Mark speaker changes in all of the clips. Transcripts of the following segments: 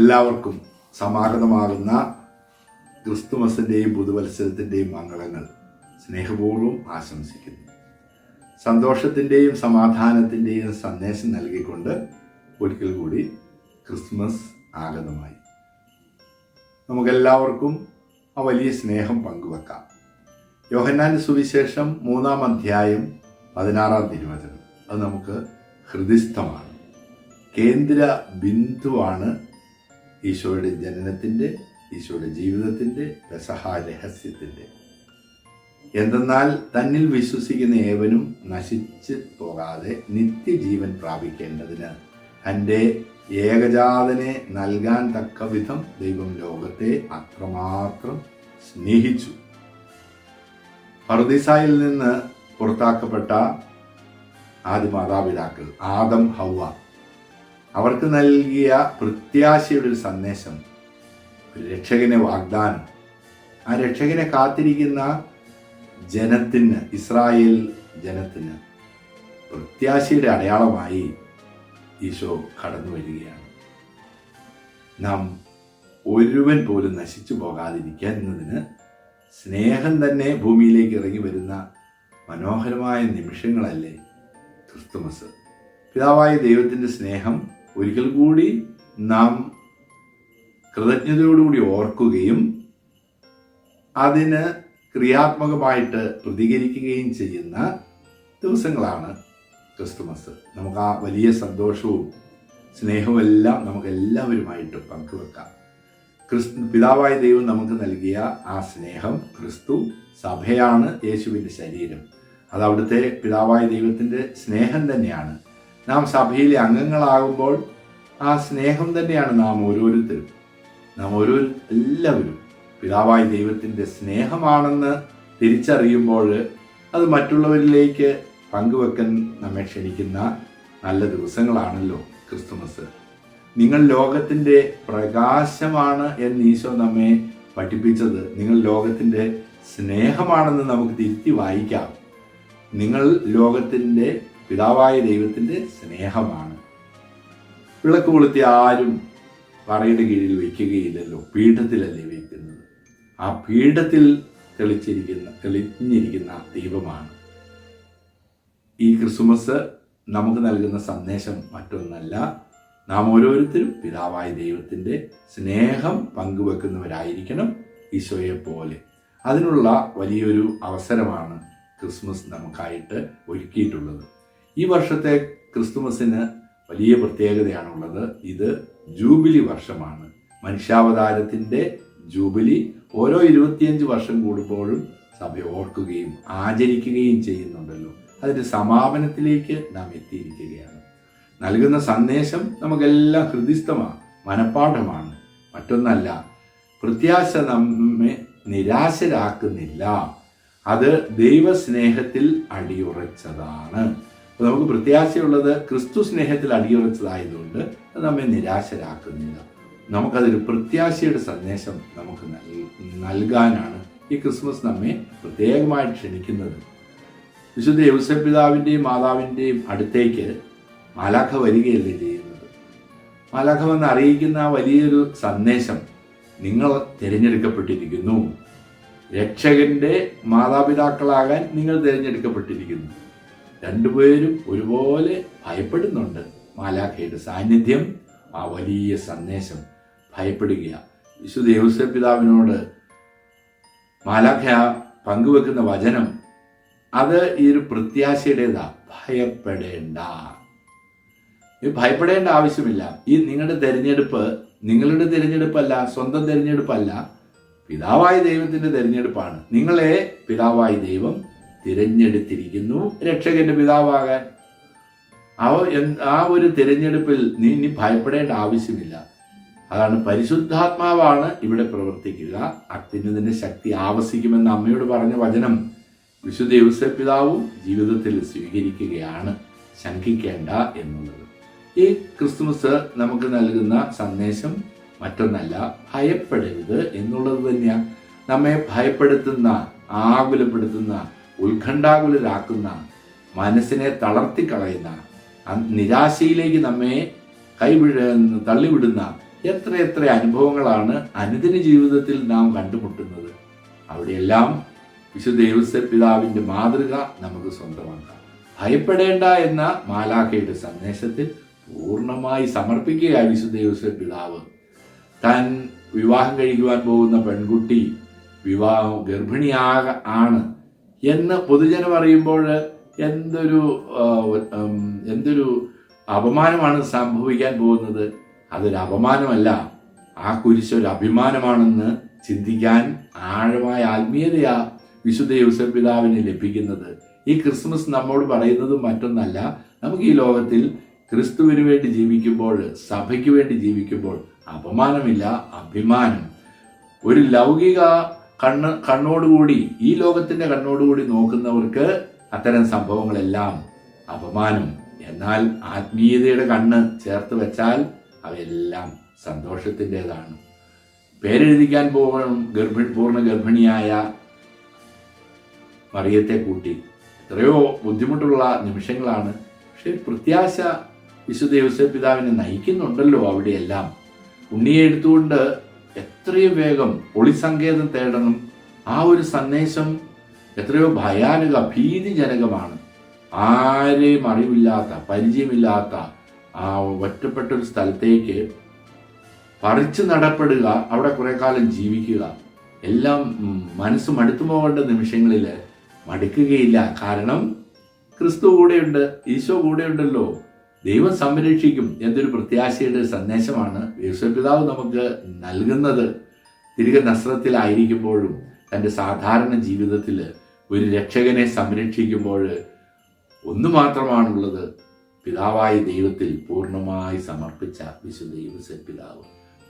Speaker 1: എല്ലാവർക്കും സമാഗതമാകുന്ന ക്രിസ്തുമസിൻ്റെയും പുതുവത്സരത്തിൻ്റെയും മംഗളങ്ങൾ സ്നേഹപൂർവ്വം ആശംസിക്കുന്നു. സന്തോഷത്തിൻ്റെയും സമാധാനത്തിൻ്റെയും സന്ദേശം നൽകിക്കൊണ്ട് ഒരിക്കൽ കൂടി ക്രിസ്മസ് ആഗതമായി. നമുക്കെല്ലാവർക്കും ആ വലിയ സ്നേഹം പങ്കുവെക്കാം. യോഹന്നാന്റെ സുവിശേഷം 3-ാം അധ്യായം 16-ാം തിരുവചനം അത് നമുക്ക് ഹൃദിസ്ഥമാണ്. കേന്ദ്ര ബിന്ദുവാണ് ഈശോയുടെ ജനനത്തിൻ്റെ, ഈശോയുടെ ജീവിതത്തിൻ്റെ, പെസഹ രഹസ്യത്തിൻ്റെ. എന്തെന്നാൽ തന്നിൽ വിശ്വസിക്കുന്ന ഏവനും നശിച്ചു പോകാതെ നിത്യജീവൻ പ്രാപിക്കേണ്ടതിന് തൻ്റെ ഏകജാതനെ നൽകാൻ തക്ക വിധം ദൈവം ലോകത്തെ അത്രമാത്രം സ്നേഹിച്ചു. പറുദീസായിൽ നിന്ന് പുറത്താക്കപ്പെട്ട ആദ്യ മാതാപിതാക്കൾ ആദം, ഹൗവ, അവർക്ക് നൽകിയ പ്രത്യാശയുടെ ഒരു സന്ദേശം, ഒരു രക്ഷകനെ വാഗ്ദാനം. ആ രക്ഷകനെ കാത്തിരിക്കുന്ന ജനത്തിന്, ഇസ്രായേൽ ജനത്തിന് പ്രത്യാശയുടെ അടയാളമായി ഈശോ കടന്നു വരികയാണ്. നാം ഒരുവൻ പോലും നശിച്ചു പോകാതിരിക്കാൻ എന്നതിന് സ്നേഹം തന്നെ ഭൂമിയിലേക്ക് ഇറങ്ങി വരുന്ന മനോഹരമായ നിമിഷങ്ങളല്ലേ ക്രിസ്തുമസ്. പിതാവായ ദൈവത്തിൻ്റെ സ്നേഹം ഒരിക്കൽ കൂടി നാം കൃതജ്ഞതയോടുകൂടി ഓർക്കുകയും അതിന് ക്രിയാത്മകമായിട്ട് പ്രതികരിക്കുകയും ചെയ്യുന്ന ദിവസങ്ങളാണ് ക്രിസ്തുമസ്. നമുക്ക് ആ വലിയ സന്തോഷവും സ്നേഹവും എല്ലാം നമുക്കെല്ലാവരുമായിട്ട് പങ്കുവെക്കാം. പിതാവായ ദൈവം നമുക്ക് നൽകിയ ആ സ്നേഹം, ക്രിസ്തു സഭയാണ് യേശുവിൻ്റെ ശരീരം. അത് അവിടുത്തെ പിതാവായ ദൈവത്തിൻ്റെ സ്നേഹം തന്നെയാണ്. നാം സഭയിലെ അംഗങ്ങളാകുമ്പോൾ ആ സ്നേഹം തന്നെയാണ് നാം എല്ലാവരും പിതാവായ ദൈവത്തിൻ്റെ സ്നേഹമാണെന്ന് തിരിച്ചറിയുമ്പോൾ അത് മറ്റുള്ളവരിലേക്ക് പങ്കുവെക്കാൻ നമ്മെ ക്ഷണിക്കുന്ന നല്ല ദിവസങ്ങളാണല്ലോ ക്രിസ്തുമസ്. നിങ്ങൾ ലോകത്തിൻ്റെ പ്രകാശമാണ് എന്ന് ഈശോ നമ്മെ പഠിപ്പിച്ചത് നിങ്ങൾ ലോകത്തിൻ്റെ സ്നേഹമാണെന്ന് നമുക്ക് തിരുത്തി വായിക്കാം. നിങ്ങൾ ലോകത്തിൻ്റെ പിതാവായ ദൈവത്തിൻ്റെ സ്നേഹമാണ്. വിളക്ക് കൊളുത്തി ആരും പറയുടെ കീഴിൽ വയ്ക്കുകയില്ലല്ലോ, പീഠത്തിലല്ലേ വയ്ക്കുന്നത്. ആ പീഠത്തിൽ തെളിഞ്ഞിരിക്കുന്ന ദൈവമാണ്. ഈ ക്രിസ്മസ് നമുക്ക് നൽകുന്ന സന്ദേശം മറ്റൊന്നല്ല, നാം ഓരോരുത്തരും പിതാവായ ദൈവത്തിൻ്റെ സ്നേഹം പങ്കുവെക്കുന്നവരായിരിക്കണം ഈശോയെ പോലെ. അതിനുള്ള വലിയൊരു അവസരമാണ് ക്രിസ്മസ് നമുക്കായിട്ട് ഒരുക്കിയിട്ടുള്ളത്. ഈ വർഷത്തെ ക്രിസ്തുമസിന് വലിയ പ്രത്യേകതയാണുള്ളത്. ഇത് ജൂബിലി വർഷമാണ്, മനുഷ്യാവതാരത്തിൻ്റെ ജൂബിലി. ഓരോ 25 വർഷം കൂടുമ്പോഴും സഭ ഓർക്കുകയും ആചരിക്കുകയും ചെയ്യുന്നുണ്ടല്ലോ. അതിൻ്റെ സമാപനത്തിലേക്ക് നാം എത്തിയിരിക്കുകയാണ്. നൽകുന്ന സന്ദേശം നമുക്കെല്ലാം ഹൃദിസ്ഥമാണ്, മനഃപ്പാഠമാണ്. മറ്റൊന്നല്ല, പ്രത്യാശ നമ്മെ നിരാശരാക്കുന്നില്ല, അത് ദൈവസ്നേഹത്തിൽ അടിയുറച്ചതാണ്. അപ്പോൾ നമുക്ക് പ്രത്യാശയുള്ളത് ക്രിസ്തു സ്നേഹത്തിൽ അടിയുറച്ചതായതുകൊണ്ട് അത് നമ്മെ നിരാശരാക്കുന്നില്ല. നമുക്കതൊരു പ്രത്യാശയുടെ സന്ദേശം നമുക്ക് നൽകാനാണ് ഈ ക്രിസ്മസ് നമ്മെ പ്രത്യേകമായിട്ട് ക്ഷണിക്കുന്നത്. വിശുദ്ധ യൗസേപ്പ് പിതാവിൻ്റെയും മാതാവിൻ്റെയും അടുത്തേക്ക് മാലാഖ വരികയല്ലേ ചെയ്യുന്നത്. മാലാഖ വന്ന് അറിയിക്കുന്ന വലിയൊരു സന്ദേശം, നിങ്ങൾ തിരഞ്ഞെടുക്കപ്പെട്ടിരിക്കുന്നു, രക്ഷകന്റെ മാതാപിതാക്കളാകാൻ നിങ്ങൾ തിരഞ്ഞെടുക്കപ്പെട്ടിരിക്കുന്നു. രണ്ടുപേരും ഒരുപോലെ ഭയപ്പെടുന്നുണ്ട്. മാലാഖയുടെ സാന്നിധ്യം, ആ വലിയ സന്ദേശം, ഭയപ്പെടുക. വിശുദ്ധ യൗസേപ്പ് പിതാവിനോട് മാലാഖ പങ്കുവെക്കുന്ന വചനം അത് ഈ ഒരു പ്രത്യാശയുടേതാ. ഭയപ്പെടേണ്ട ആവശ്യമില്ല. ഈ നിങ്ങളുടെ തിരഞ്ഞെടുപ്പല്ല, സ്വന്തം തിരഞ്ഞെടുപ്പല്ല, പിതാവായ ദൈവത്തിൻ്റെ തിരഞ്ഞെടുപ്പാണ്. നിങ്ങളെ പിതാവായ ദൈവം തിരഞ്ഞെടുത്തിരിക്കുന്നു രക്ഷകന്റെ പിതാവാകാൻ. ആ ഒരു തിരഞ്ഞെടുപ്പിൽ നീ ഇനി ഭയപ്പെടേണ്ട ആവശ്യമില്ല. അതാണ് പരിശുദ്ധാത്മാവാണ് ഇവിടെ പ്രവർത്തിക്കുക, അത്യുന്നതിൻ്റെ ശക്തി ആവസിക്കുമെന്ന് അമ്മയോട് പറഞ്ഞ വചനം വിശുദ്ധ യൗസേപ്പ് പിതാവും ജീവിതത്തിൽ സ്വീകരിക്കുകയാണ്. ശങ്കിക്കേണ്ട എന്നുള്ളത്. ഈ ക്രിസ്തുമസ് നമുക്ക് നൽകുന്ന സന്ദേശം മറ്റൊന്നല്ല, ഭയപ്പെടരുത് എന്നുള്ളത് തന്നെയാണ്. നമ്മെ ഭയപ്പെടുത്തുന്ന, ആകുലപ്പെടുത്തുന്ന, ഉത്കണ്ഠാകുലരാക്കുന്ന, മനസ്സിനെ തളർത്തിക്കളയുന്ന, നിരാശയിലേക്ക് നമ്മെ തള്ളിവിടുന്ന എത്ര അനുഭവങ്ങളാണ് അനുദിന ജീവിതത്തിൽ നാം കണ്ടുമുട്ടുന്നത്. അവിടെയെല്ലാം വിശുദ്ധ യൗസേപ്പ് പിതാവിൻ്റെ മാതൃക നമുക്ക് സ്വന്തമാക്കാം. ഭയപ്പെടേണ്ട എന്ന മാലാഖയുടെ സന്ദേശത്തിൽ പൂർണ്ണമായി സമർപ്പിക്കുക വിശുദ്ധ യൗസേപ്പ് പിതാവ്. താൻ വിവാഹം കഴിക്കുവാൻ പോകുന്ന പെൺകുട്ടി ഗർഭിണിയാണ് എന്ന് പൊതുജനം അറിയുമ്പോൾ എന്തൊരു അപമാനമാണ് സംഭവിക്കാൻ പോകുന്നത്. അതൊരു അപമാനമല്ല, ആ കുരിശൊരു അഭിമാനമാണെന്ന് ചിന്തിക്കാൻ ആഴമായ ആത്മീയതയാ വിശുദ്ധ യൗസേപ്പ് പിതാവിന് ലഭിക്കുന്നത്. ഈ ക്രിസ്മസ് നമ്മോട് പറയുന്നത് മറ്റൊന്നല്ല, നമുക്ക് ഈ ലോകത്തിൽ ക്രിസ്തുവിന് വേണ്ടി ജീവിക്കുമ്പോൾ, സഭയ്ക്ക് വേണ്ടി ജീവിക്കുമ്പോൾ അപമാനമില്ല, അഭിമാനം. ഒരു ലൗകിക കണ്ണോടുകൂടി, ഈ ലോകത്തിന്റെ കണ്ണോടുകൂടി നോക്കുന്നവർക്ക് അത്തരം സംഭവങ്ങളെല്ലാം അപമാനം. എന്നാൽ ആത്മീയതയുടെ കണ്ണ് ചേർത്ത് വെച്ചാൽ അവയെല്ലാം സന്തോഷത്തിൻ്റെതാണ്. പേരെഴുതിക്കാൻ പോകണം പൂർണ്ണ ഗർഭിണിയായ മറിയത്തെ കൂട്ടി. എത്രയോ ബുദ്ധിമുട്ടുള്ള നിമിഷങ്ങളാണ്. പക്ഷെ പ്രത്യാശ വിശുദ്ധ യൗസേപ്പ് പിതാവിനെ നയിക്കുന്നുണ്ടല്ലോ. അവിടെയെല്ലാം ഉണ്ണിയെ എടുത്തുകൊണ്ട് എത്രയും വേഗം ഒളിസങ്കേതം തേടണം. ആ ഒരു സന്ദേശം എത്രയോ ഭയാനക, ഭീതിജനകമാണ്. ആരെയും അറിവില്ലാത്ത, പരിചയമില്ലാത്ത ആ ഒറ്റപ്പെട്ടൊരു സ്ഥലത്തേക്ക് പറിച്ചു നടപ്പെടുക, അവിടെ കുറെ കാലം ജീവിക്കുക, എല്ലാം മനസ്സ് മടുത്തു പോകേണ്ട നിമിഷങ്ങളിൽ മടുക്കുകയില്ല. കാരണം ക്രിസ്തു കൂടെയുണ്ട്, ഈശോ കൂടെയുണ്ടല്ലോ, ദൈവം സംരക്ഷിക്കും എന്നൊരു പ്രത്യാശയുടെ സന്ദേശമാണ് യൗസേപ്പ് പിതാവ് നമുക്ക് നൽകുന്നത്. തിരികെ നസ്രത്തിലായിരിക്കുമ്പോഴും തൻ്റെ സാധാരണ ജീവിതത്തിൽ ഒരു രക്ഷകനെ സംരക്ഷിക്കുമ്പോൾ ഒന്നു മാത്രമാണുള്ളത്, പിതാവായ ദൈവത്തിൽ പൂർണ്ണമായി സമർപ്പിച്ച വിശുദ്ധ യൗസേപ്പ് പിതാവ്.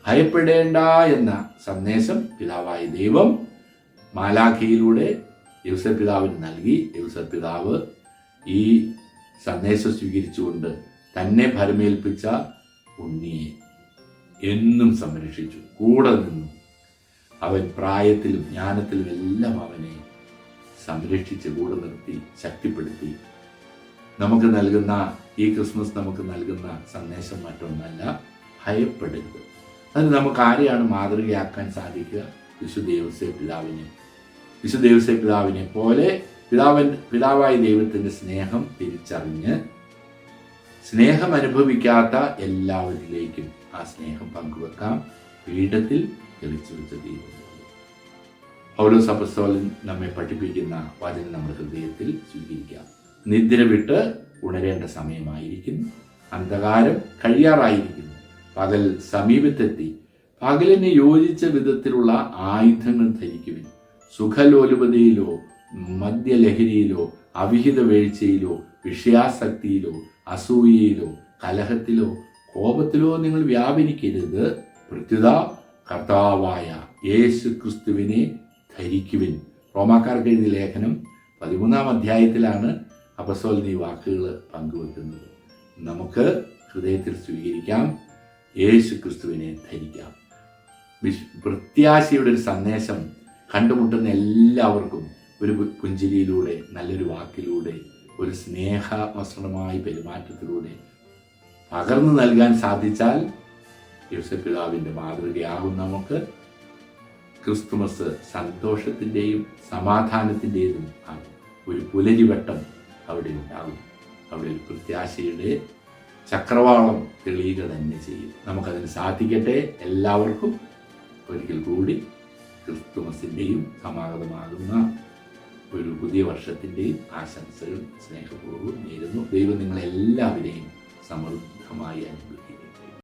Speaker 1: ഭയപ്പെടേണ്ട എന്ന സന്ദേശം പിതാവായ ദൈവം മാലാഖയിലൂടെ യൗസേപ്പ് പിതാവിന് നൽകി. യൗസേപ്പ് പിതാവ് ഈ സന്ദേശം സ്വീകരിച്ചുകൊണ്ട് തന്നെ ഭരമേൽപ്പിച്ച ഉണ്ണിയെ എന്നും സംരക്ഷിച്ചു, കൂടെ നിന്നു. അവൻ പ്രായത്തിലും ജ്ഞാനത്തിലും എല്ലാം അവനെ സംരക്ഷിച്ച് കൂടെ നിർത്തി, ശക്തിപ്പെടുത്തി. നമുക്ക് നൽകുന്ന ഈ ക്രിസ്മസ് നമുക്ക് നൽകുന്ന സന്ദേശം മറ്റൊന്നല്ല, ഭയപ്പെടരുത്. അത് നമുക്ക് ആരെയാണ് മാതൃകയാക്കാൻ സാധിക്കുക? വിശുദ്ധ യൗസേപ്പ് പിതാവിനെ. വിശുദ്ധ യൗസേപ്പ് പിതാവിനെ പോലെ പിതാവായ ദൈവത്തിൻ്റെ സ്നേഹം തിരിച്ചറിഞ്ഞ് സ്നേഹം അനുഭവിക്കാത്ത എല്ലാവരിലേക്കും ആ സ്നേഹം പങ്കുവെക്കാം. പീഠത്തിൽ തെളിച്ചു വെച്ച ദൈവം. പൗലോസ് അപ്പോസ്തലൻ നമ്മെ പഠിപ്പിക്കുന്ന വചനം നമ്മുടെ ഹൃദയത്തിൽ സ്വീകരിക്കാം. നിദ്ര വിട്ട് ഉണരേണ്ട സമയമായിരിക്കുന്നു. അന്ധകാരം കഴിയാറായിരിക്കുന്നു. പകൽ സമീപത്തെത്തി. പകലിന് യോജിച്ച വിധത്തിലുള്ള ആയുധങ്ങൾ ധരിക്കുവിൻ. സുഖലോലുപതയിലോ മദ്യലഹരിയിലോ അവിഹിത വീഴ്ചയിലോ വിഷയാസക്തിയിലോ അസൂയയിലോ കലഹത്തിലോ കോപത്തിലോ നിങ്ങൾ വ്യാപരിക്കരുത്. പ്രത്യുത കർത്താവായ യേശു ക്രിസ്തുവിനെ ധരിക്കുവിൻ. റോമാക്കാർക്ക് എഴുതിയ ലേഖനം 13-ാം അധ്യായത്തിലാണ് അപ്പോസ്തലൻ ഈ വാക്കുകൾ പങ്കുവെക്കുന്നത്. നമുക്ക് ഹൃദയത്തിൽ സ്വീകരിക്കാം, യേശു ക്രിസ്തുവിനെ ധരിക്കാം. പ്രത്യാശയുടെ ഒരു സന്ദേശം കണ്ടുമുട്ടുന്ന എല്ലാവർക്കും ഒരു പുഞ്ചിരിയിലൂടെ, നല്ലൊരു വാക്കിലൂടെ, ഒരു സ്നേഹവസ്ത്രമായ പെരുമാറ്റത്തിലൂടെ പകർന്നു നൽകാൻ സാധിച്ചാൽ യൗസേപ്പ് പിതാവിൻ്റെ മാതൃകയാകും നമുക്ക്. ക്രിസ്തുമസ് സന്തോഷത്തിൻ്റെയും സമാധാനത്തിൻ്റെയും ഒരു പുലരിവട്ടം അവിടെ ഉണ്ടാകും. അവിടെ ഒരു പ്രത്യാശയുടെ ചക്രവാളം തെളിയുക തന്നെ ചെയ്യും. നമുക്കതിന് സാധിക്കട്ടെ. എല്ലാവർക്കും ഒരിക്കൽ കൂടി ക്രിസ്തുമസിൻ്റെയും സമാഗതമാകുന്ന ഒരു പുതിയ വർഷത്തിൻ്റെയും ആശംസകൾ സ്നേഹപൂർവ്വം നേരുന്നു. ദൈവം നിങ്ങളെല്ലാവരെയും സമൃദ്ധമായി അനുഗ്രഹിക്കട്ടെ.